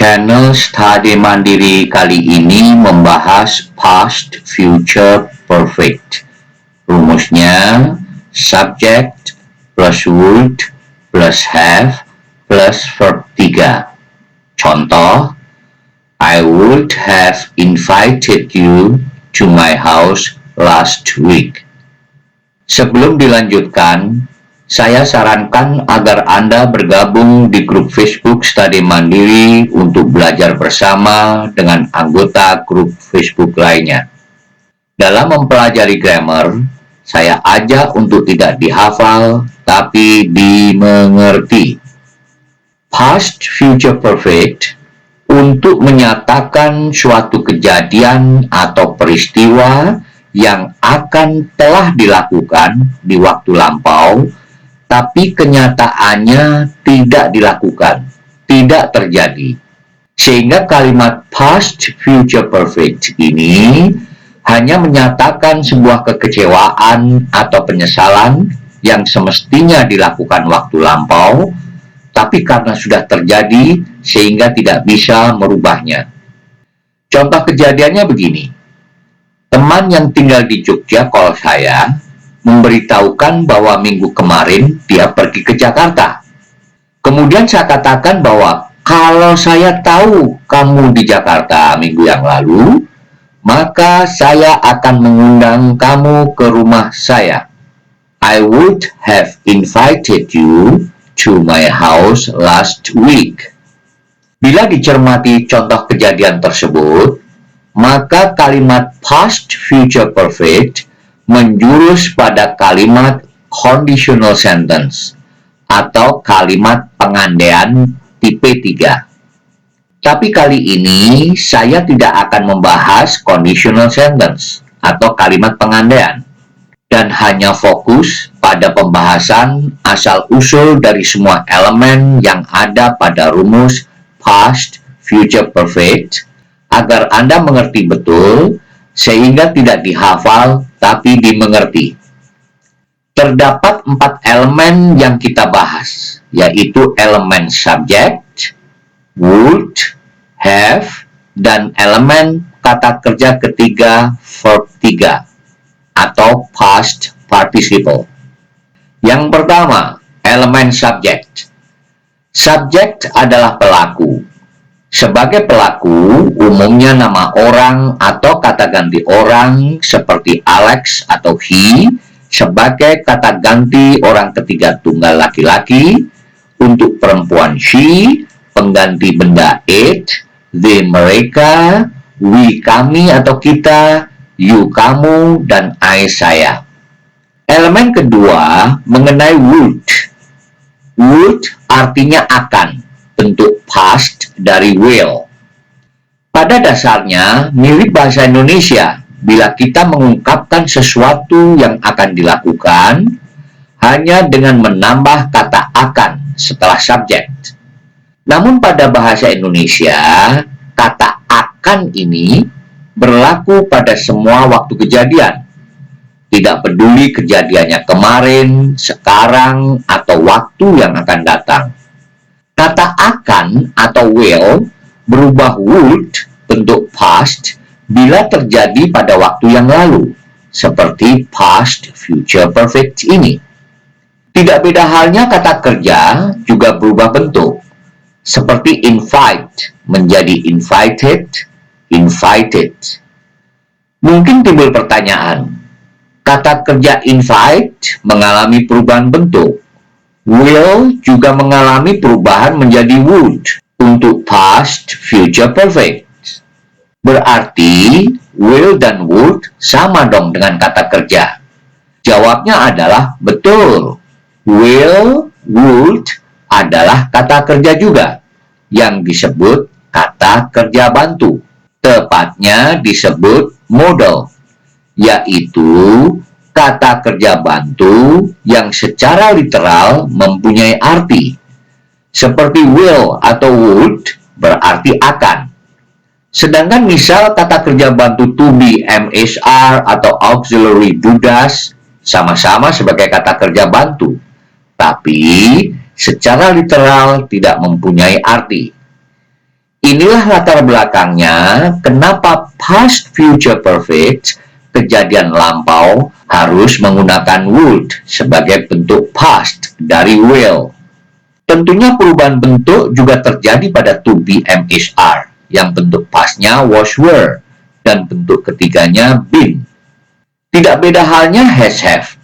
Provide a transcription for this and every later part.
Channel Study Mandiri kali ini membahas past future perfect. Rumusnya subject plus would plus have plus verb 3. Contoh, I would have invited you to my house last week. Sebelum dilanjutkan, saya sarankan agar Anda bergabung di grup Facebook Study Mandiri untuk belajar bersama dengan anggota grup Facebook lainnya. Dalam mempelajari grammar, saya ajak untuk tidak dihafal, tapi dimengerti. Past future perfect untuk menyatakan suatu kejadian atau peristiwa yang akan telah dilakukan di waktu lampau, tapi kenyataannya tidak dilakukan, tidak terjadi. Sehingga kalimat past future perfect ini hanya menyatakan sebuah kekecewaan atau penyesalan yang semestinya dilakukan waktu lampau, tapi karena sudah terjadi sehingga tidak bisa merubahnya. Contoh kejadiannya begini. Teman yang tinggal di Jogja call saya, memberitahukan bahwa minggu kemarin dia pergi ke Jakarta. Kemudian saya katakan bahwa kalau saya tahu kamu di Jakarta minggu yang lalu, maka saya akan mengundang kamu ke rumah saya. I would have invited you to my house last week. Bila dicermati contoh kejadian tersebut, maka kalimat past future perfect menjurus pada kalimat conditional sentence atau kalimat pengandaian tipe 3. Tapi kali ini saya tidak akan membahas conditional sentence atau kalimat pengandaian dan hanya fokus pada pembahasan asal-usul dari semua elemen yang ada pada rumus past future perfect agar Anda mengerti betul sehingga tidak dihafal tapi dimengerti. Terdapat 4 elemen yang kita bahas, yaitu elemen subject, would, have, dan elemen kata kerja ketiga verb 3 atau past participle. Yang pertama, elemen subject. Subject adalah pelaku. Sebagai pelaku, umumnya nama orang atau kata ganti orang seperti Alex atau he, sebagai kata ganti orang ketiga tunggal laki-laki, untuk perempuan she, pengganti benda it, they mereka, we kami atau kita, you kamu, dan I saya. Elemen kedua mengenai would. Would artinya akan, bentuk past dari will. Pada dasarnya mirip bahasa Indonesia bila kita mengungkapkan sesuatu yang akan dilakukan hanya dengan menambah kata akan setelah subject. Namun pada bahasa Indonesia kata akan ini berlaku pada semua waktu kejadian. Tidak peduli kejadiannya kemarin, sekarang, atau waktu yang akan datang. Kata akan atau will berubah would bentuk past bila terjadi pada waktu yang lalu, seperti past future perfect ini. Tidak beda halnya kata kerja juga berubah bentuk, seperti invite menjadi invited, invited. Mungkin timbul pertanyaan, kata kerja invite mengalami perubahan bentuk. Will juga mengalami perubahan menjadi would untuk past future perfect. Berarti will dan would sama dong dengan kata kerja. Jawabnya adalah betul. Will, would adalah kata kerja juga yang disebut kata kerja bantu. Tepatnya disebut modal, yaitu kata kerja bantu yang secara literal mempunyai arti. Seperti will atau would berarti akan. Sedangkan misal kata kerja bantu to be, MSR, atau auxiliary do does sama-sama sebagai kata kerja bantu, tapi secara literal tidak mempunyai arti. Inilah latar belakangnya kenapa past future perfect, kejadian lampau, harus menggunakan would sebagai bentuk past dari will. Tentunya perubahan bentuk juga terjadi pada to be MSR, yang bentuk pastnya was were, dan bentuk ketiganya been. Tidak beda halnya has have.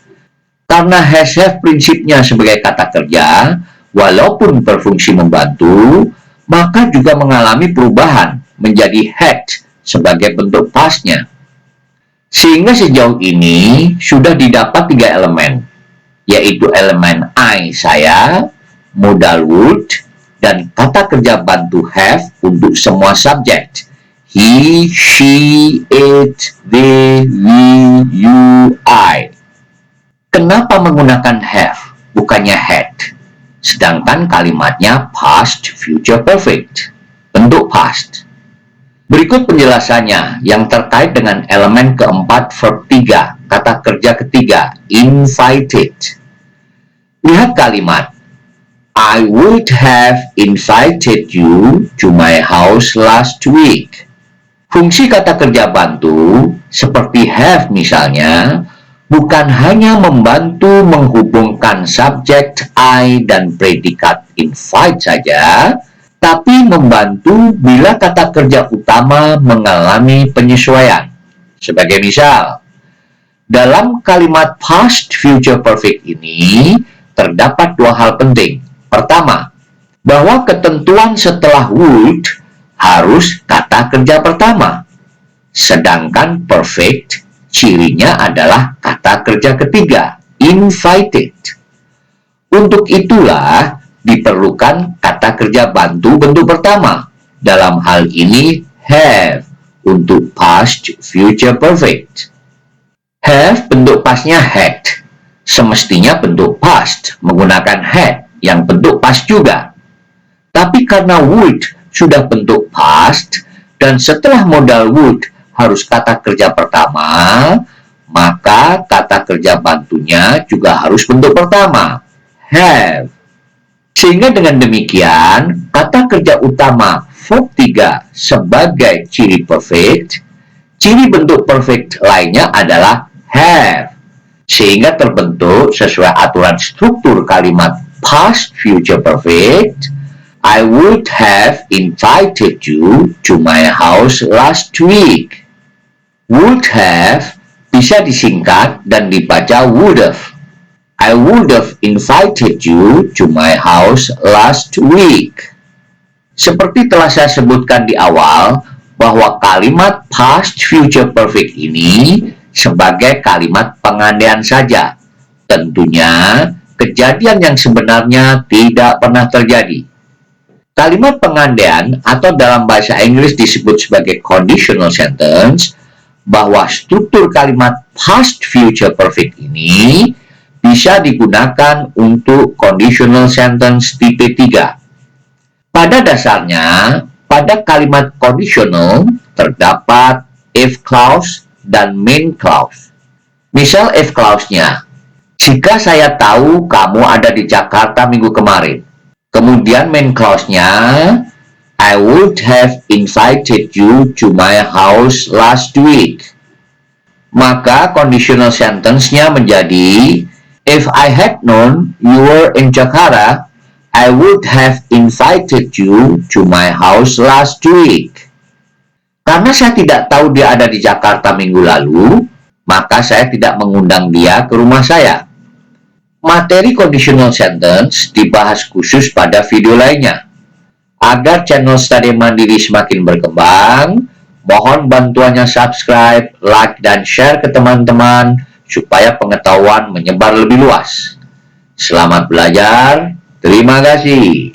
Karena has have prinsipnya sebagai kata kerja, walaupun berfungsi membantu, maka juga mengalami perubahan menjadi had sebagai bentuk pastnya. Sehingga sejauh ini sudah didapat 3 elemen, yaitu elemen I, saya, modal would, dan kata kerja bantu have untuk semua subjek. He, she, it, they, we, you, I. Kenapa menggunakan have, bukannya had? Sedangkan kalimatnya past future perfect, bentuk past. Berikut penjelasannya yang terkait dengan elemen keempat verb 3, kata kerja ketiga, invited. Lihat kalimat, I would have invited you to my house last week. Fungsi kata kerja bantu, seperti have misalnya, bukan hanya membantu menghubungkan subjek I dan predikat invite saja, tapi membantu bila kata kerja utama mengalami penyesuaian. Sebagai misal, dalam kalimat past future perfect ini, terdapat 2 hal penting. Pertama, bahwa ketentuan setelah would harus kata kerja pertama, sedangkan perfect cirinya adalah kata kerja ketiga, invited. Untuk itulah diperlukan kata kerja bantu bentuk pertama, dalam hal ini have untuk past future perfect. Have bentuk pastnya had, semestinya bentuk past menggunakan had yang bentuk past juga. Tapi karena would sudah bentuk past dan setelah modal would harus kata kerja pertama, maka kata kerja bantunya juga harus bentuk pertama, have. Sehingga dengan demikian, kata kerja utama verb 3 sebagai ciri perfect, ciri bentuk perfect lainnya adalah have. Sehingga terbentuk sesuai aturan struktur kalimat past future perfect, I would have invited you to my house last week. Would have bisa disingkat dan dibaca would have. I would have invited you to my house last week. Seperti telah saya sebutkan di awal, bahwa kalimat past future perfect ini sebagai kalimat pengandaian saja. Tentunya, kejadian yang sebenarnya tidak pernah terjadi. Kalimat pengandaian atau dalam bahasa Inggris disebut sebagai conditional sentence, bahwa struktur kalimat past future perfect ini bisa digunakan untuk conditional sentence tipe 3. Pada dasarnya, pada kalimat conditional terdapat if clause dan main clause. Misal if clause-nya, jika saya tahu kamu ada di Jakarta minggu kemarin. Kemudian main clause-nya, I would have invited you to my house last week. Maka conditional sentence-nya menjadi, if I had known you were in Jakarta, I would have invited you to my house last week. Karena saya tidak tahu dia ada di Jakarta minggu lalu, maka saya tidak mengundang dia ke rumah saya. Materi conditional sentence dibahas khusus pada video lainnya. Agar channel Study Mandiri semakin berkembang, mohon bantuannya subscribe, like, dan share ke teman-teman supaya pengetahuan menyebar lebih luas. Selamat belajar, terima kasih.